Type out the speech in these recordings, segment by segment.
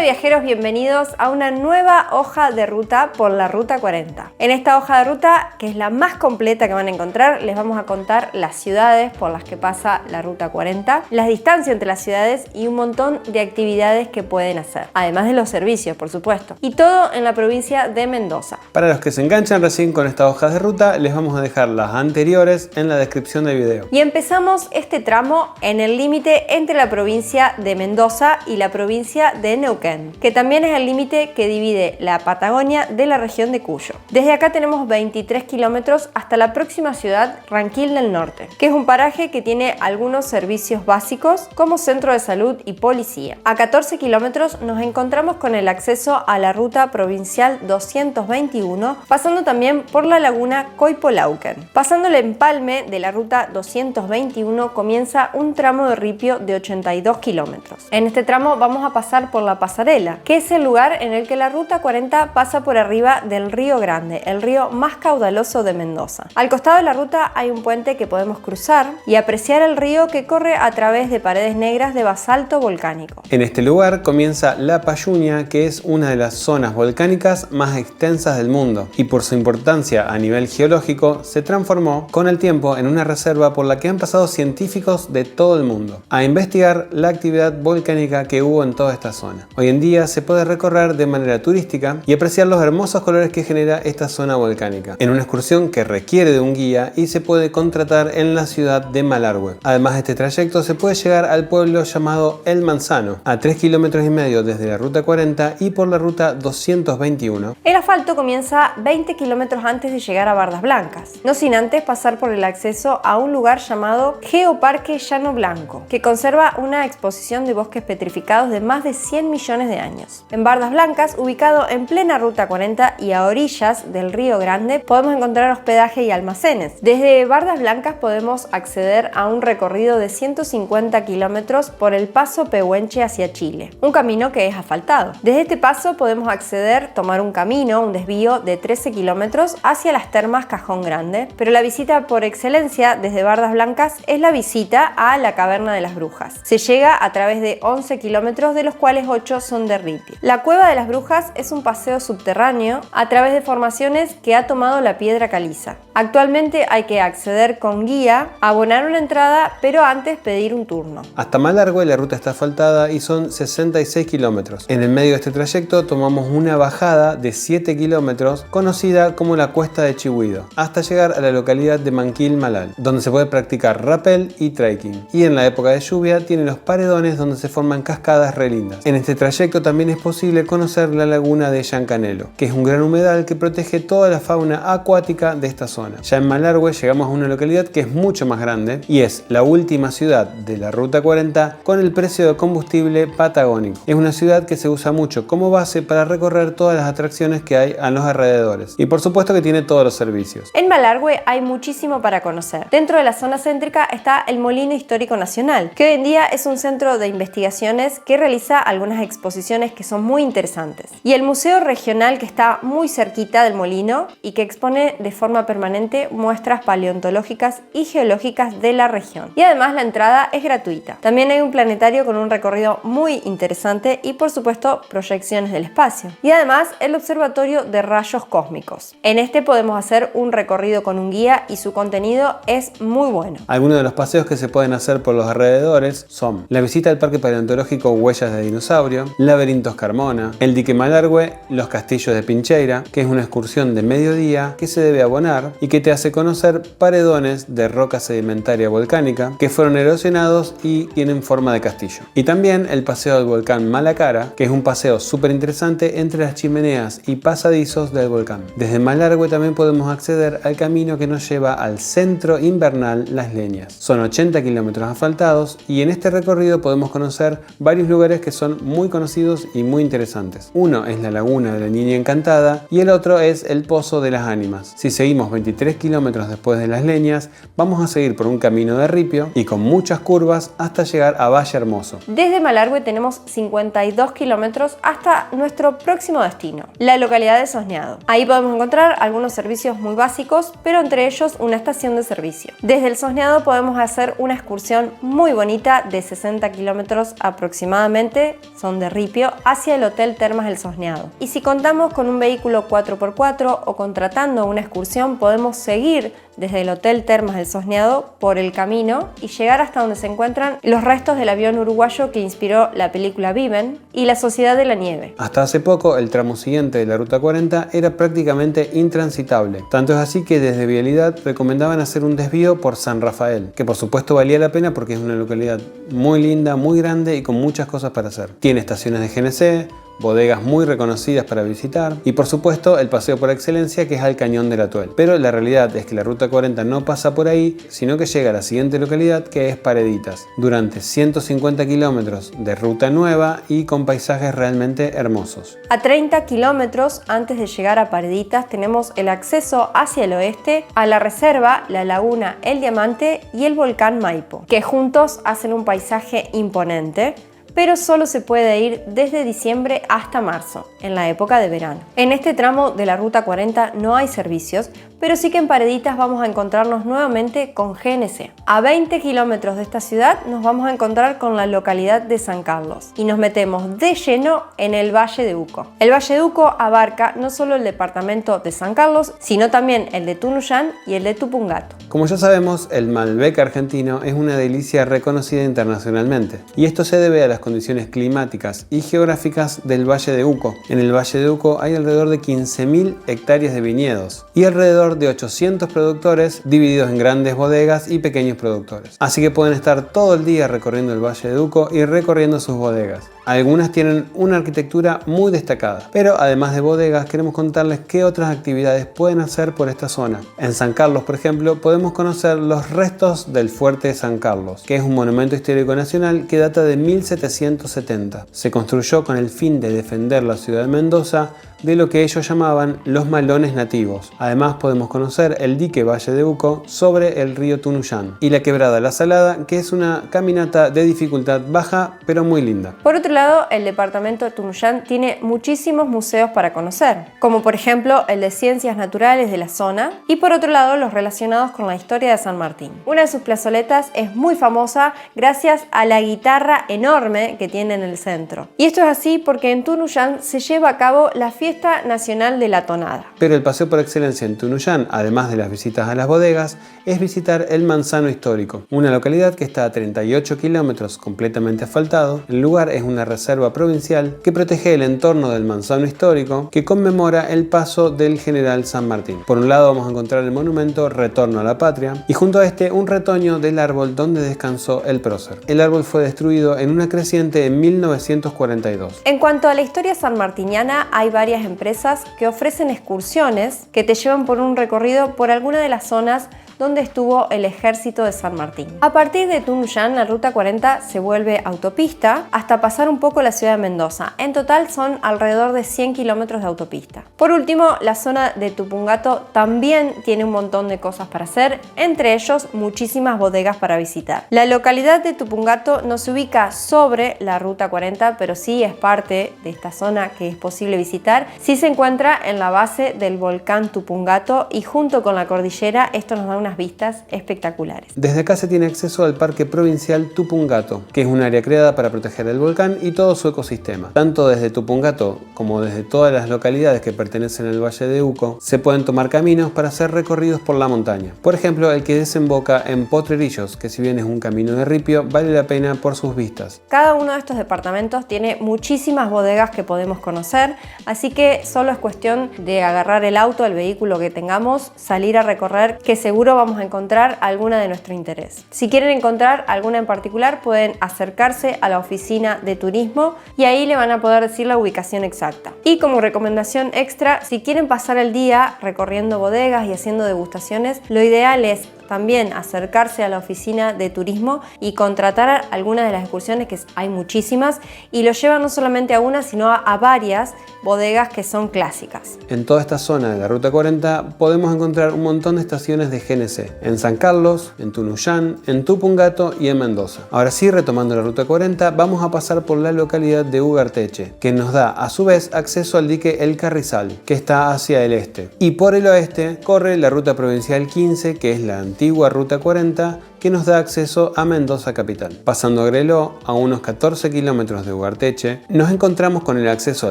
Hola viajeros, bienvenidos a una nueva hoja de ruta por la Ruta 40. En esta hoja de ruta, que es la más completa que van a encontrar, les vamos a contar las ciudades por las que pasa la Ruta 40, las distancias entre las ciudades y un montón de actividades que pueden hacer, además de los servicios, por supuesto. Y todo en la provincia de Mendoza. Para los que se enganchan recién con estas hojas de ruta, les vamos a dejar las anteriores en la descripción del video. Y empezamos este tramo en el límite entre la provincia de Mendoza y la provincia de Neuquén, que también es el límite que divide la Patagonia de la región de Cuyo. Desde acá tenemos 23 kilómetros hasta la próxima ciudad, Ranquil del Norte, que es un paraje que tiene algunos servicios básicos como centro de salud y policía. A 14 kilómetros nos encontramos con el acceso a la ruta provincial 221, pasando también por la laguna Coypolauquen. Pasando el empalme de la ruta 221 comienza un tramo de ripio de 82 kilómetros. En este tramo vamos a pasar por la pasarela, que es el lugar en el que la Ruta 40 pasa por arriba del Río Grande, el río más caudaloso de Mendoza. Al costado de la ruta hay un puente que podemos cruzar y apreciar el río que corre a través de paredes negras de basalto volcánico. En este lugar comienza la Payunia, que es una de las zonas volcánicas más extensas del mundo y por su importancia a nivel geológico se transformó con el tiempo en una reserva por la que han pasado científicos de todo el mundo a investigar la actividad volcánica que hubo en toda esta zona. Hoy en día se puede recorrer de manera turística y apreciar los hermosos colores que genera esta zona volcánica, en una excursión que requiere de un guía y se puede contratar en la ciudad de Malargüe. Además de este trayecto se puede llegar al pueblo llamado El Manzano, a 3,5 kilómetros desde la Ruta 40 y por la Ruta 221. El asfalto comienza 20 kilómetros antes de llegar a Bardas Blancas, no sin antes pasar por el acceso a un lugar llamado Geoparque Llano Blanco, que conserva una exposición de bosques petrificados de más de 100 millones de años. En Bardas Blancas, ubicado en plena Ruta 40 y a orillas del Río Grande, podemos encontrar hospedaje y almacenes. Desde Bardas Blancas podemos acceder a un recorrido de 150 kilómetros por el paso Pehuenche hacia Chile, un camino que es asfaltado. Desde este paso podemos acceder, tomar un camino, un desvío de 13 kilómetros hacia las termas Cajón Grande, pero la visita por excelencia desde Bardas Blancas es la visita a la Caverna de las Brujas. Se llega a través de 11 kilómetros, de los cuales 8 son de ripio. La Cueva de las Brujas es un paseo subterráneo a través de formaciones que ha tomado la piedra caliza. Actualmente hay que acceder con guía, abonar una entrada, pero antes pedir un turno. Hasta Malargüe la ruta está asfaltada y son 66 kilómetros. En el medio de este trayecto tomamos una bajada de 7 kilómetros conocida como la Cuesta de Chihuido, hasta llegar a la localidad de Manquil Malal, donde se puede practicar rappel y trekking. Y en la época de lluvia tiene los paredones donde se forman cascadas re lindas. En este trayecto también es posible conocer la laguna de Llancanelo, que es un gran humedal que protege toda la fauna acuática de esta zona. Ya en Malargüe llegamos a una localidad que es mucho más grande y es la última ciudad de la Ruta 40 con el precio de combustible patagónico. Es una ciudad que se usa mucho como base para recorrer todas las atracciones que hay a los alrededores y por supuesto que tiene todos los servicios. En Malargüe hay muchísimo para conocer. Dentro de la zona céntrica está el Molino Histórico Nacional, que hoy en día es un centro de investigaciones que realiza algunas exposiciones que son muy interesantes. Y el Museo Regional, que está muy cerquita del molino y que expone de forma permanente muestras paleontológicas y geológicas de la región. Y además la entrada es gratuita. También hay un planetario con un recorrido muy interesante y por supuesto proyecciones del espacio. Y además el Observatorio de Rayos Cósmicos. En este podemos hacer un recorrido con un guía y su contenido es muy bueno. Algunos de los paseos que se pueden hacer por los alrededores son la visita al Parque Paleontológico Huellas de Dinosaurio, Laberintos Carmona, el Dique Malargüe, los Castillos de Pincheira, que es una excursión de mediodía que se debe abonar y que te hace conocer paredones de roca sedimentaria volcánica que fueron erosionados y tienen forma de castillo. Y también el paseo del volcán Malacara, que es un paseo súper interesante entre las chimeneas y pasadizos del volcán. Desde Malargüe también podemos acceder al camino que nos lleva al centro invernal Las Leñas. Son 80 kilómetros asfaltados y en este recorrido podemos conocer varios lugares que son muy conocidos y muy interesantes. Uno es la Laguna de la Niña Encantada y el otro es el Pozo de las Ánimas. Si seguimos 23 kilómetros después de Las Leñas, vamos a seguir por un camino de ripio y con muchas curvas hasta llegar a Valle Hermoso. Desde Malargüe tenemos 52 kilómetros hasta nuestro próximo destino, la localidad de Sosneado. Ahí podemos encontrar algunos servicios muy básicos, pero entre ellos una estación de servicio. Desde el Sosneado podemos hacer una excursión muy bonita de 60 kilómetros aproximadamente, son de Ripio hacia el Hotel Termas del Sosneado. Y si contamos con un vehículo 4x4 o contratando una excursión, podemos seguir desde el Hotel Termas del Sosneado por el camino y llegar hasta donde se encuentran los restos del avión uruguayo que inspiró la película Viven y la Sociedad de la Nieve. Hasta hace poco, el tramo siguiente de la Ruta 40 era prácticamente intransitable. Tanto es así que desde Vialidad recomendaban hacer un desvío por San Rafael, que por supuesto valía la pena porque es una localidad muy linda, muy grande y con muchas cosas para hacer. Tiene estaciones de GNC, bodegas muy reconocidas para visitar y por supuesto el paseo por excelencia que es al Cañón del Atuel. Pero la realidad es que la Ruta 40 no pasa por ahí, sino que llega a la siguiente localidad, que es Pareditas, durante 150 kilómetros de ruta nueva y con paisajes realmente hermosos. A 30 kilómetros antes de llegar a Pareditas tenemos el acceso hacia el oeste a la reserva, la laguna El Diamante y el volcán Maipo, que juntos hacen un paisaje imponente, pero solo se puede ir desde diciembre hasta marzo, en la época de verano. En este tramo de la Ruta 40 no hay servicios, pero sí que en Pareditas vamos a encontrarnos nuevamente con GNC. A 20 kilómetros de esta ciudad nos vamos a encontrar con la localidad de San Carlos y nos metemos de lleno en el Valle de Uco. El Valle de Uco abarca no solo el departamento de San Carlos, sino también el de Tunuyán y el de Tupungato. Como ya sabemos, el Malbec argentino es una delicia reconocida internacionalmente, y esto se debe a las condiciones climáticas y geográficas del Valle de Uco. En el Valle de Uco hay alrededor de 15.000 hectáreas de viñedos y alrededor de 800 productores divididos en grandes bodegas y pequeños productores. Así que pueden estar todo el día recorriendo el Valle de Uco y recorriendo sus bodegas. Algunas tienen una arquitectura muy destacada, pero además de bodegas queremos contarles qué otras actividades pueden hacer por esta zona. En San Carlos, por ejemplo, podemos conocer los restos del Fuerte de San Carlos, que es un monumento histórico nacional que data de 1770. Se construyó con el fin de defender la ciudad de Mendoza de lo que ellos llamaban los malones nativos. Además podemos conocer el dique Valle de Uco sobre el río Tunuyán y la quebrada La Salada, que es una caminata de dificultad baja pero muy linda. Por otro lado, el departamento de Tunuyán tiene muchísimos museos para conocer, como por ejemplo el de Ciencias Naturales de la zona y por otro lado los relacionados con la historia de San Martín. Una de sus plazoletas es muy famosa gracias a la guitarra enorme que tiene en el centro. Y esto es así porque en Tunuyán se lleva a cabo la Fiesta Nacional de la Tonada. Pero el paseo por excelencia en Tunuyán, además de las visitas a las bodegas, es visitar el Manzano Histórico, una localidad que está a 38 kilómetros completamente asfaltado. El lugar es una reserva provincial que protege el entorno del Manzano Histórico, que conmemora el paso del general San Martín. Por un lado vamos a encontrar el monumento Retorno a la Patria y junto a este un retoño del árbol donde descansó el prócer. El árbol fue destruido en una creciente en 1942. En cuanto a la historia sanmartiniana, hay varias empresas que ofrecen excursiones que te llevan por un recorrido por alguna de las zonas donde estuvo el ejército de San Martín. A partir de Tunuyán, la Ruta 40 se vuelve autopista hasta pasar un poco la ciudad de Mendoza. En total son alrededor de 100 kilómetros de autopista. Por último, la zona de Tupungato también tiene un montón de cosas para hacer, entre ellos muchísimas bodegas para visitar. La localidad de Tupungato no se ubica sobre la Ruta 40, pero sí es parte de esta zona que es posible visitar. Sí se encuentra en la base del volcán Tupungato y junto con la cordillera esto nos da una vistas espectaculares. Desde acá se tiene acceso al Parque Provincial Tupungato, que es un área creada para proteger el volcán y todo su ecosistema. Tanto desde Tupungato como desde todas las localidades que pertenecen al Valle de Uco, se pueden tomar caminos para hacer recorridos por la montaña. Por ejemplo, el que desemboca en Potrerillos, que si bien es un camino de ripio, vale la pena por sus vistas. Cada uno de estos departamentos tiene muchísimas bodegas que podemos conocer, así que solo es cuestión de agarrar el auto, el vehículo que tengamos, salir a recorrer, que seguro vamos a encontrar alguna de nuestro interés. Si quieren encontrar alguna en particular, pueden acercarse a la oficina de turismo y ahí le van a poder decir la ubicación exacta. Y como recomendación extra, si quieren pasar el día recorriendo bodegas y haciendo degustaciones, lo ideal es también acercarse a la oficina de turismo y contratar algunas de las excursiones, que hay muchísimas, y lo llevan no solamente a una, sino a varias bodegas que son clásicas. En toda esta zona de la Ruta 40 podemos encontrar un montón de estaciones de GNC, en San Carlos, en Tunuyán, en Tupungato y en Mendoza. Ahora sí, retomando la Ruta 40, vamos a pasar por la localidad de Ugarteche, que nos da a su vez acceso al dique El Carrizal, que está hacia el este. Y por el oeste corre la Ruta Provincial 15, que es la antigua Ruta 40, que nos da acceso a Mendoza capital. Pasando a Greló, a unos 14 kilómetros de Ugarteche, nos encontramos con el acceso a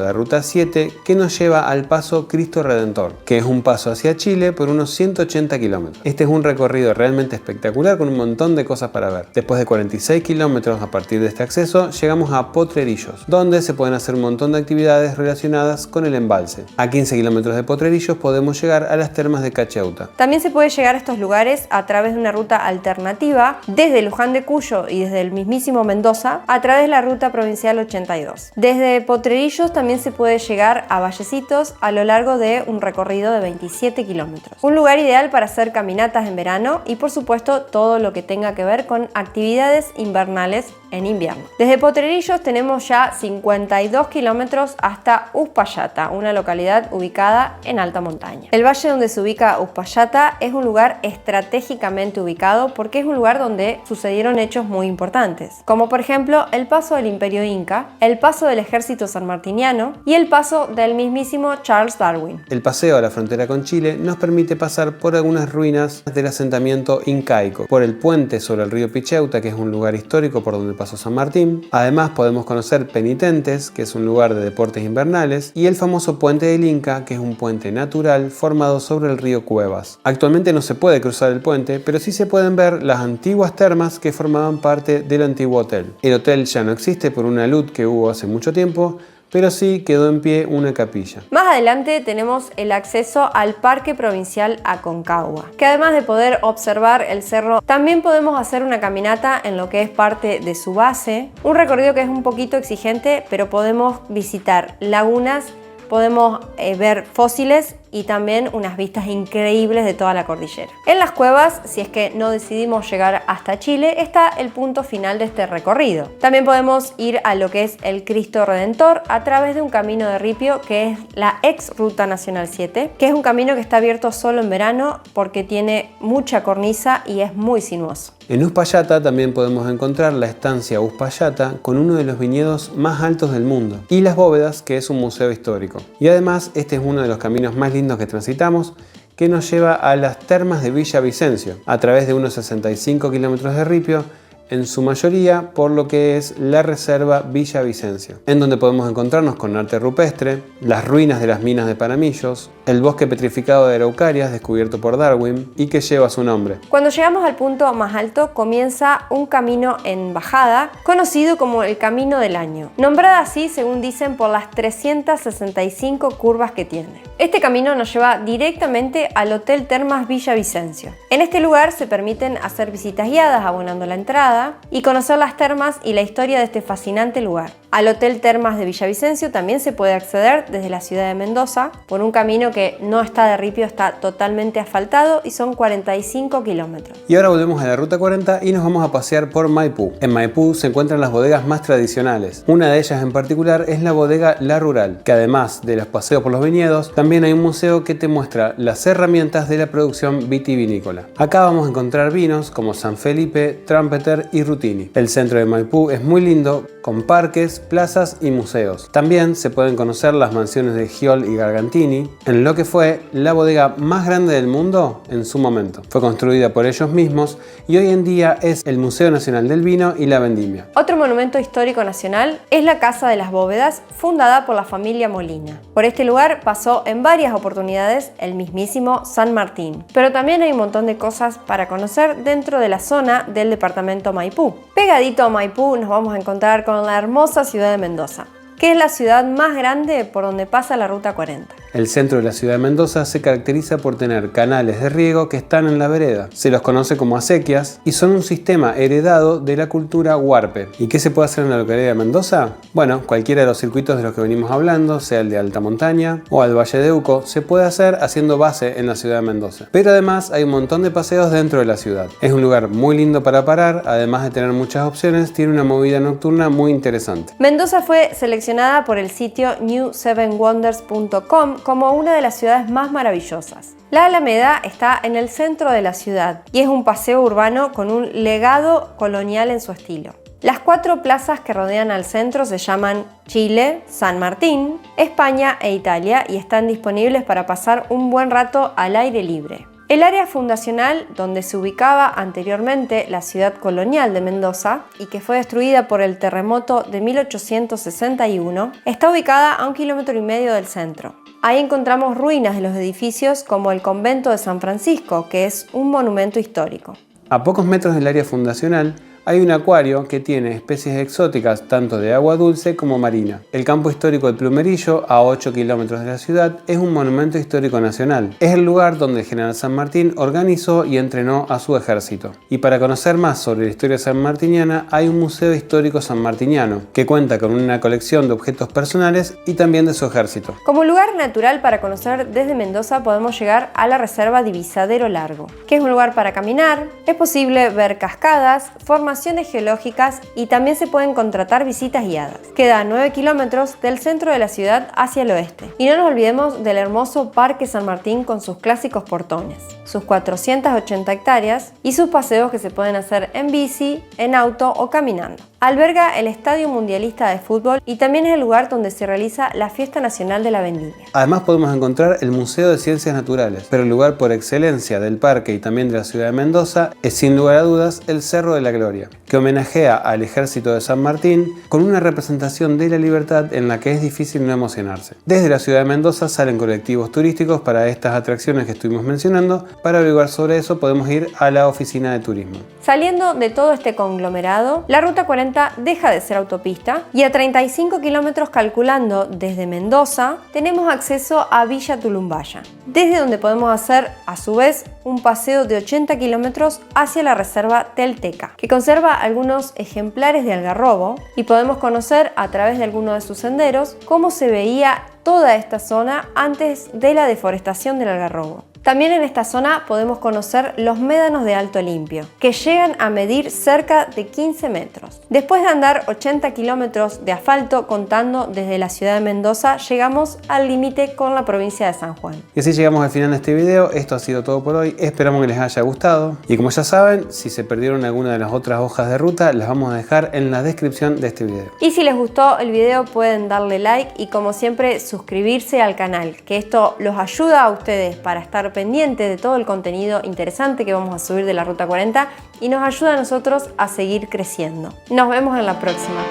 la Ruta 7 que nos lleva al paso Cristo Redentor, que es un paso hacia Chile por unos 180 kilómetros. Este es un recorrido realmente espectacular con un montón de cosas para ver. Después de 46 kilómetros a partir de este acceso, llegamos a Potrerillos, donde se pueden hacer un montón de actividades relacionadas con el embalse. A 15 kilómetros de Potrerillos podemos llegar a las termas de Cacheuta. También se puede llegar a estos lugares a través de una ruta alternativa desde Luján de Cuyo y desde el mismísimo Mendoza a través de la ruta provincial 82. Desde Potrerillos también se puede llegar a Vallecitos a lo largo de un recorrido de 27 kilómetros. Un lugar ideal para hacer caminatas en verano y por supuesto todo lo que tenga que ver con actividades invernales en invierno. Desde Potrerillos tenemos ya 52 kilómetros hasta Uspallata, una localidad ubicada en alta montaña. El valle donde se ubica Uspallata es un lugar estratégicamente ubicado porque es un lugar donde sucedieron hechos muy importantes, como por ejemplo el paso del Imperio Inca, el paso del ejército sanmartiniano y el paso del mismísimo Charles Darwin. El paseo a la frontera con Chile nos permite pasar por algunas ruinas del asentamiento incaico, por el puente sobre el río Picheuta, que es un lugar histórico por donde pasó San Martín. Además podemos conocer Penitentes, que es un lugar de deportes invernales, y el famoso puente del Inca, que es un puente natural formado sobre el río Cuevas. Actualmente no se puede cruzar el puente, pero sí se pueden ver las antiguas termas que formaban parte del antiguo hotel. El hotel ya no existe por una luz que hubo hace mucho tiempo, pero sí quedó en pie una capilla. Más adelante tenemos el acceso al Parque Provincial Aconcagua, que además de poder observar el cerro, también podemos hacer una caminata en lo que es parte de su base, un recorrido que es un poquito exigente, pero podemos visitar lagunas, podemos ver fósiles y también unas vistas increíbles de toda la cordillera. En las cuevas, si es que no decidimos llegar hasta Chile, está el punto final de este recorrido. También podemos ir a lo que es el Cristo Redentor a través de un camino de ripio que es la ex Ruta Nacional 7, que es un camino que está abierto solo en verano porque tiene mucha cornisa y es muy sinuoso. En Uspallata también podemos encontrar la estancia Uspallata con uno de los viñedos más altos del mundo y Las Bóvedas, que es un museo histórico. Y además este es uno de los caminos más lindos que transitamos, que nos lleva a las termas de Villa Vicencio a través de unos 65 kilómetros de ripio, en su mayoría por lo que es la reserva Villa Vicencio, en donde podemos encontrarnos con arte rupestre, las ruinas de las minas de Paramillos, el bosque petrificado de Araucarias descubierto por Darwin y que lleva su nombre. Cuando llegamos al punto más alto comienza un camino en bajada conocido como el Camino del Año, nombrada así según dicen por las 365 curvas que tiene. Este camino nos lleva directamente al Hotel Termas Villa Vicencio. En este lugar se permiten hacer visitas guiadas abonando la entrada y conocer las termas y la historia de este fascinante lugar. Al Hotel Termas de Villavicencio también se puede acceder desde la ciudad de Mendoza por un camino que no está de ripio, está totalmente asfaltado y son 45 kilómetros. Y ahora volvemos a la Ruta 40 y nos vamos a pasear por Maipú. En Maipú se encuentran las bodegas más tradicionales. Una de ellas en particular es la bodega La Rural, que además de los paseos por los viñedos, también hay un museo que te muestra las herramientas de la producción vitivinícola. Acá vamos a encontrar vinos como San Felipe, Trumpeter y Rutini. El centro de Maipú es muy lindo, con parques, plazas y museos. También se pueden conocer las mansiones de Giol y Gargantini, en lo que fue la bodega más grande del mundo en su momento. Fue construida por ellos mismos y hoy en día es el Museo Nacional del Vino y la Vendimia. Otro monumento histórico nacional es la Casa de las Bóvedas, fundada por la familia Molina. Por este lugar pasó en varias oportunidades el mismísimo San Martín, pero también hay un montón de cosas para conocer dentro de la zona del departamento Maipú. Pegadito a Maipú nos vamos a encontrar con la hermosa ciudad de Mendoza, que es la ciudad más grande por donde pasa la Ruta 40. El centro de la ciudad de Mendoza se caracteriza por tener canales de riego que están en la vereda. Se los conoce como acequias y son un sistema heredado de la cultura huarpe. ¿Y qué se puede hacer en la localidad de Mendoza? Bueno, cualquiera de los circuitos de los que venimos hablando, sea el de alta montaña o al Valle de Uco, se puede hacer haciendo base en la ciudad de Mendoza. Pero además hay un montón de paseos dentro de la ciudad. Es un lugar muy lindo para parar, además de tener muchas opciones, tiene una movida nocturna muy interesante. Mendoza fue seleccionada por el sitio new7wonders.com como una de las ciudades más maravillosas. La Alameda está en el centro de la ciudad y es un paseo urbano con un legado colonial en su estilo. Las 4 plazas que rodean al centro se llaman Chile, San Martín, España e Italia y están disponibles para pasar un buen rato al aire libre. El área fundacional, donde se ubicaba anteriormente la ciudad colonial de Mendoza y que fue destruida por el terremoto de 1861, está ubicada a 1,5 kilómetros del centro. Ahí encontramos ruinas de los edificios como el convento de San Francisco, que es un monumento histórico. A pocos metros del área fundacional hay un acuario que tiene especies exóticas tanto de agua dulce como marina. El campo histórico del Plumerillo, a 8 kilómetros de la ciudad, es un monumento histórico nacional. Es el lugar donde el general San Martín organizó y entrenó a su ejército. Y para conocer más sobre la historia sanmartiniana, hay un museo histórico sanmartiniano, que cuenta con una colección de objetos personales y también de su ejército. Como lugar natural para conocer desde Mendoza podemos llegar a la reserva Divisadero Largo, que es un lugar para caminar, es posible ver cascadas, formaciones geológicas y también se pueden contratar visitas guiadas. Queda a 9 kilómetros del centro de la ciudad hacia el oeste. Y no nos olvidemos del hermoso Parque San Martín con sus clásicos portones, sus 480 hectáreas y sus paseos que se pueden hacer en bici, en auto o caminando. Alberga el Estadio Mundialista de Fútbol y también es el lugar donde se realiza la Fiesta Nacional de la Vendimia. Además podemos encontrar el Museo de Ciencias Naturales, pero el lugar por excelencia del parque y también de la ciudad de Mendoza es sin lugar a dudas el Cerro de la Gloria, que homenajea al ejército de San Martín con una representación de la libertad en la que es difícil no emocionarse. Desde la ciudad de Mendoza salen colectivos turísticos para estas atracciones que estuvimos mencionando. Para averiguar sobre eso podemos ir a la oficina de turismo. Saliendo de todo este conglomerado, la Ruta 40 deja de ser autopista y a 35 kilómetros calculando desde Mendoza tenemos acceso a Villa Tulumbaya, desde donde podemos hacer a su vez un paseo de 80 kilómetros hacia la reserva Telteca, que conserva algunos ejemplares de algarrobo y podemos conocer a través de alguno de sus senderos cómo se veía toda esta zona antes de la deforestación del algarrobo. También en esta zona podemos conocer los médanos de Alto Limpio, que llegan a medir cerca de 15 metros. Después de andar 80 kilómetros de asfalto contando desde la ciudad de Mendoza, llegamos al límite con la provincia de San Juan. Y así llegamos al final de este video. Esto ha sido todo por hoy. Esperamos que les haya gustado. Y como ya saben, si se perdieron alguna de las otras hojas de ruta, las vamos a dejar en la descripción de este video. Y si les gustó el video pueden darle like y como siempre suscribirse al canal, que esto los ayuda a ustedes para estar pendiente de todo el contenido interesante que vamos a subir de la Ruta 40 y nos ayuda a nosotros a seguir creciendo. Nos vemos en la próxima.